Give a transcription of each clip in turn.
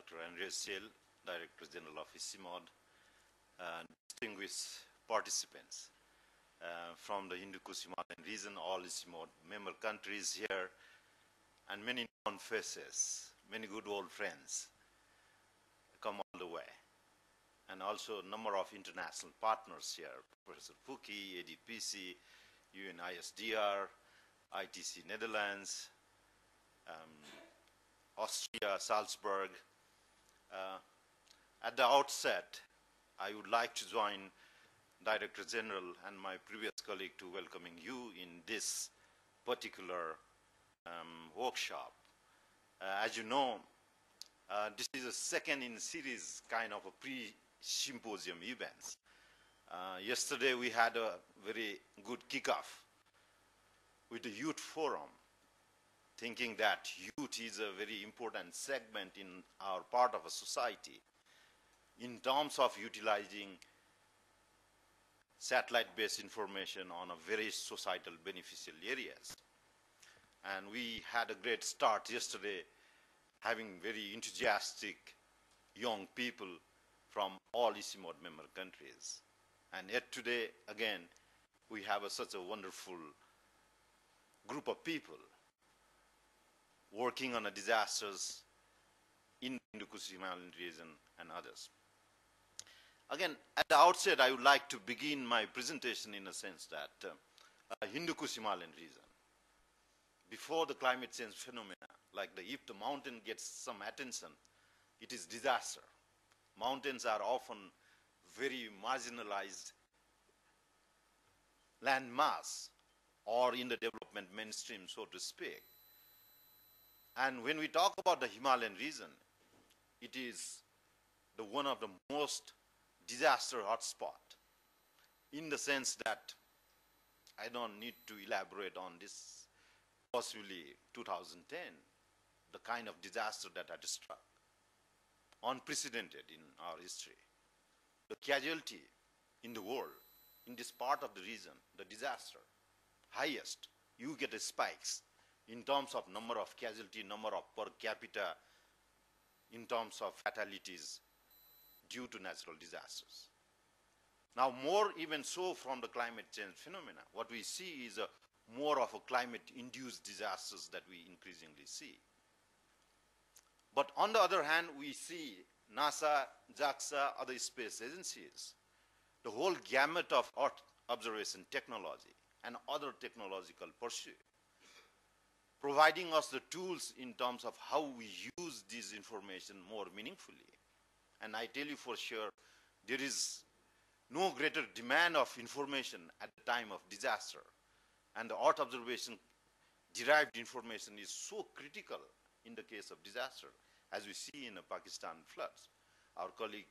Dr. Andreas Sale, Director General of ICIMOD, and distinguished participants from the Hindu-Kush Himalayan region, all ICIMOD member countries here, and many known faces, many good old friends come all the way. And also a number of international partners here, Professor Puki, ADPC, UNISDR, ITC Netherlands, Austria, Salzburg. At the outset, I would like to join Director General and my previous colleague to welcoming you in this particular workshop. As you know, this is a second in series kind of a pre-symposium events. Yesterday we had a very good kickoff with the youth forum, thinking that youth is a very important segment in our part of a society in terms of utilizing satellite-based information on a very societal beneficial areas. And we had a great start yesterday, having very enthusiastic young people from all ICIMOD member countries. And yet today, again, we have such a wonderful group of people working on the disasters in the Hindu-Kush Himalayan region and others. Again, at the outset, I would like to begin my presentation in a sense that Hindu-Kush Himalayan region, before the climate change phenomena, like if the mountain gets some attention, it is disaster. Mountains are often very marginalized land mass or in the development mainstream, so to speak. And when we talk about the Himalayan region, it is the one of the most disaster hotspot in the sense that I don't need to elaborate on this, possibly 2010, the kind of disaster that had struck, unprecedented in our history. The casualty in the world, in this part of the region, the disaster, highest, you get a spikes in terms of number of casualty, number of per capita, in terms of fatalities due to natural disasters. Now more even so from the climate change phenomena, what we see is more of a climate-induced disasters that we increasingly see. But on the other hand, we see NASA, JAXA, other space agencies, the whole gamut of Earth observation technology and other technological pursuit, providing us the tools in terms of how we use this information more meaningfully. And I tell you for sure, there is no greater demand of information at the time of disaster. And the Earth observation derived information is so critical in the case of disaster, as we see in the Pakistan floods. Our colleague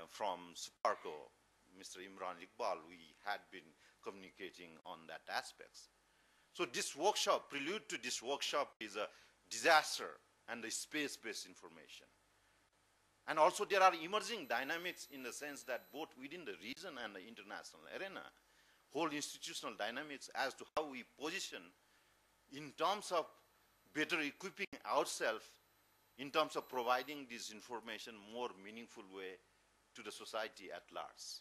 from SPARCO, Mr. Imran Iqbal, we had been communicating on that aspects. So this workshop, prelude to this workshop, is a disaster and the space-based information. And also there are emerging dynamics in the sense that both within the region and the international arena, whole institutional dynamics as to how we position in terms of better equipping ourselves, in terms of providing this information more meaningful way to the society at large.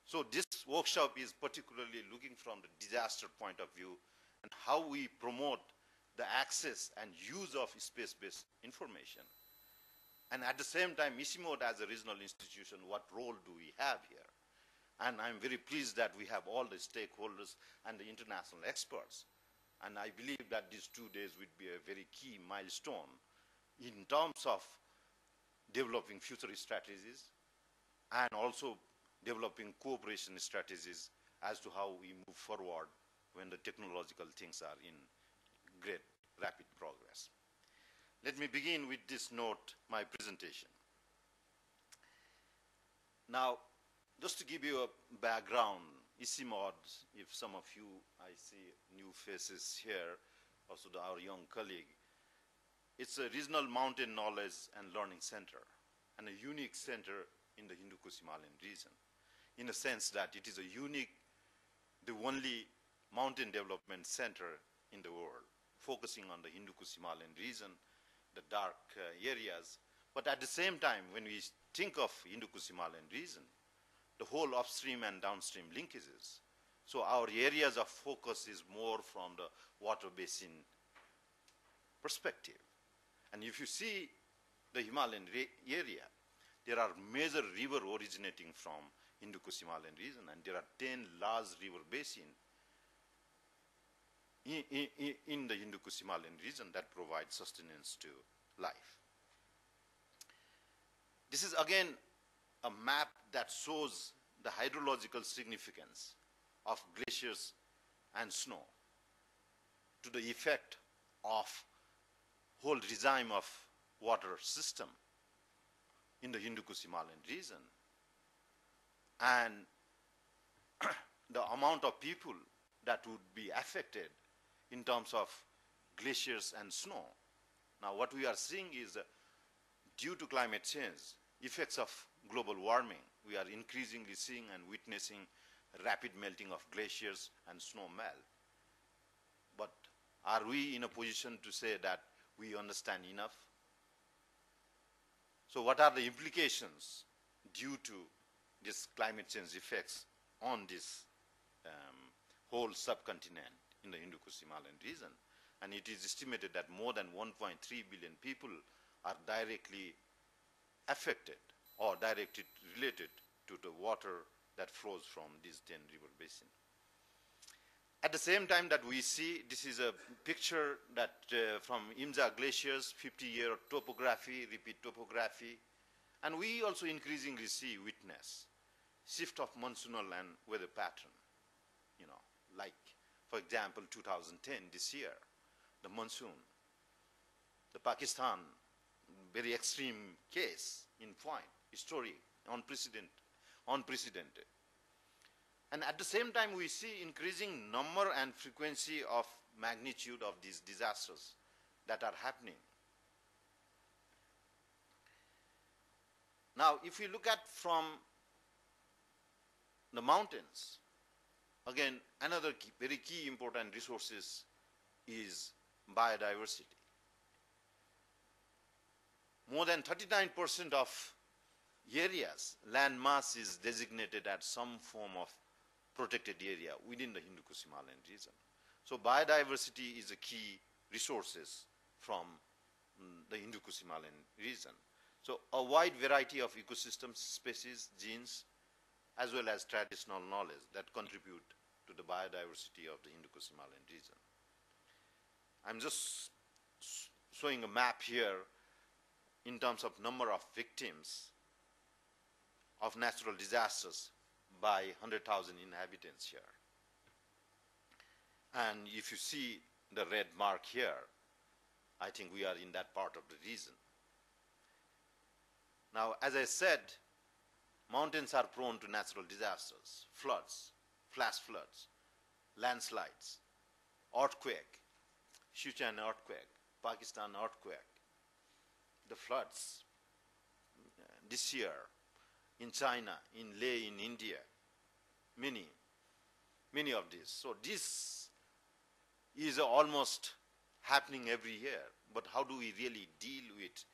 So this workshop is particularly looking from the disaster point of view and how we promote the access and use of space-based information. And at the same time, ICIMOD as a regional institution, what role do we have here? And I'm very pleased that we have all the stakeholders and the international experts. And I believe that these 2 days would be a very key milestone in terms of developing future strategies and also developing cooperation strategies as to how we move forward when the technological things are in great rapid progress. Let me begin with this note, my presentation. Now, just to give you a background, ICIMOD, if some of you, I see new faces here, also our young colleague, it's a regional mountain knowledge and learning center and a unique center in the Hindu-Kush Himalayan region, in a sense that it is a unique, the only mountain development center in the world, focusing on the Hindu-Kush Himalayan region, the dark areas, But at the same time, when we think of Indo-Himalayan region, the whole upstream and downstream linkages. So our areas of focus is more from the water basin perspective. And if you see the Himalayan area, there are major rivers originating from Indo-Himalayan region, and there are 10 large river basins in the Indo-Himalayan region that provide sustenance to life. This is again a map that shows the hydrological significance of glaciers and snow to the effect of whole regime of water system in the Indo-Himalayan region, and the amount of people that would be affected in terms of glaciers and snow. Now what we are seeing is due to climate change, effects of global warming, we are increasingly seeing and witnessing rapid melting of glaciers and snow melt. But are we in a position to say that we understand enough? So what are the implications due to this climate change effects on this whole subcontinent in the Indo-Himalayan region? And it is estimated that more than 1.3 billion people are directly affected or directly related to the water that flows from these 10 river basins. At the same time that we see, this is a picture that from Imja glaciers, 50-year topography, repeat topography, and we also increasingly witness shift of monsoonal and weather pattern. You know, like for example, 2010, this year, the monsoon, the Pakistan, very extreme case in point, historic, unprecedented. And at the same time, we see increasing number and frequency of magnitude of these disasters that are happening. Now, if we look at from the mountains, again, another very key important resources is biodiversity. More than 39% of areas, land mass is designated as some form of protected area within the Indo-Himalayan region. So biodiversity is a key resources from the Indo-Himalayan region. So a wide variety of ecosystems, species, genes, as well as traditional knowledge that contribute to the biodiversity of the Indo-Himalayan region. I'm just showing a map here in terms of number of victims of natural disasters by 100,000 inhabitants here. And if you see the red mark here, I think we are in that part of the region. Now, as I said, mountains are prone to natural disasters, floods, flash floods, landslides, earthquake, Sichuan earthquake, Pakistan earthquake, the floods this year in China, in Leh, in India, many of these. So this is almost happening every year, but how do we really deal with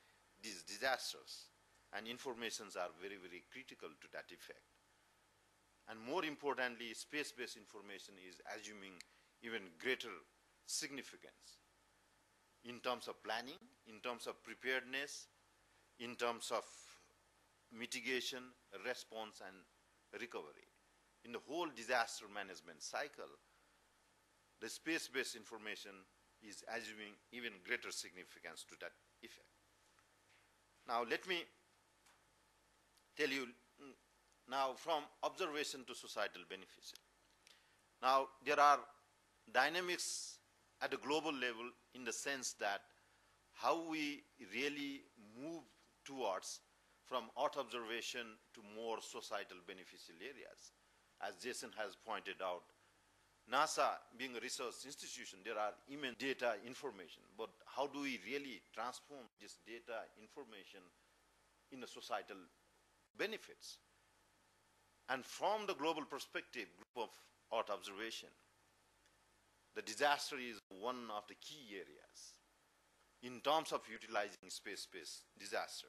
these disasters? And informations are very, very critical to that effect. And more importantly, space-based information is assuming even greater significance in terms of planning, in terms of preparedness, in terms of mitigation, response, and recovery. In the whole disaster management cycle, the space-based information is assuming even greater significance to that effect. Now, let me tell you now from observation to societal beneficiary. Now, there are dynamics at a global level in the sense that how we really move towards from Earth observation to more societal beneficial areas. As Jason has pointed out, NASA being a research institution, there are immense data information, but how do we really transform this data information in a societal benefits? And from the global perspective, group of Earth observation, the disaster is one of the key areas in terms of utilizing space-based disaster.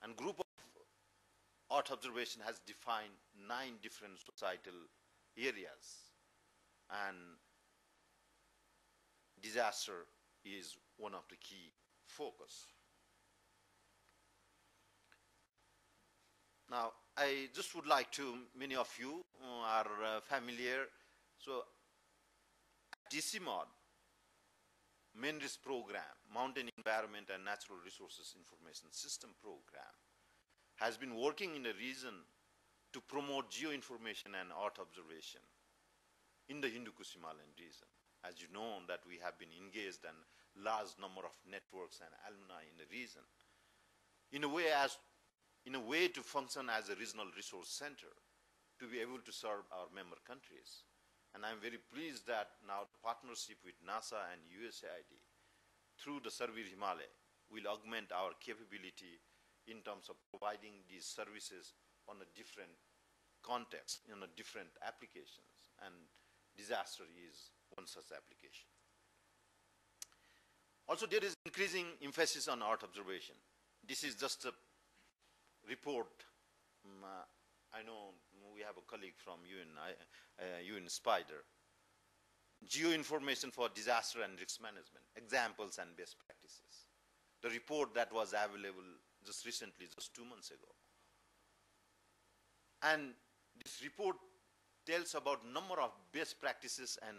And group of Earth observation has defined 9 different societal areas, and disaster is one of the key focus. Now, I just would like to, many of you are familiar, so ICIMOD, MENRIS program, Mountain Environment and Natural Resources Information System program, has been working in the region to promote geoinformation and Earth observation in the Hindu-Kush Himalayan region. As you know, that we have been engaged in large number of networks and alumni in the region, in a way to function as a regional resource center to be able to serve our member countries. And I'm very pleased that now the partnership with NASA and USAID through the Survey Himalaya will augment our capability in terms of providing these services on a different context, in a different applications, and disaster is one such application. Also, there is increasing emphasis on Earth observation. This is just a report. I know we have a colleague from UN Spider. Geoinformation for disaster and risk management, examples and best practices. The report that was available just recently, just 2 months ago. And this report tells about number of best practices and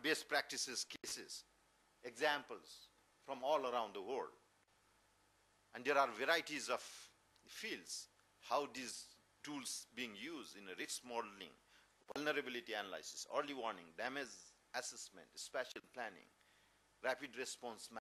best practices cases, examples from all around the world. And there are varieties of fields, how these tools being used in risk modeling, vulnerability analysis, early warning, damage assessment, spatial planning, rapid response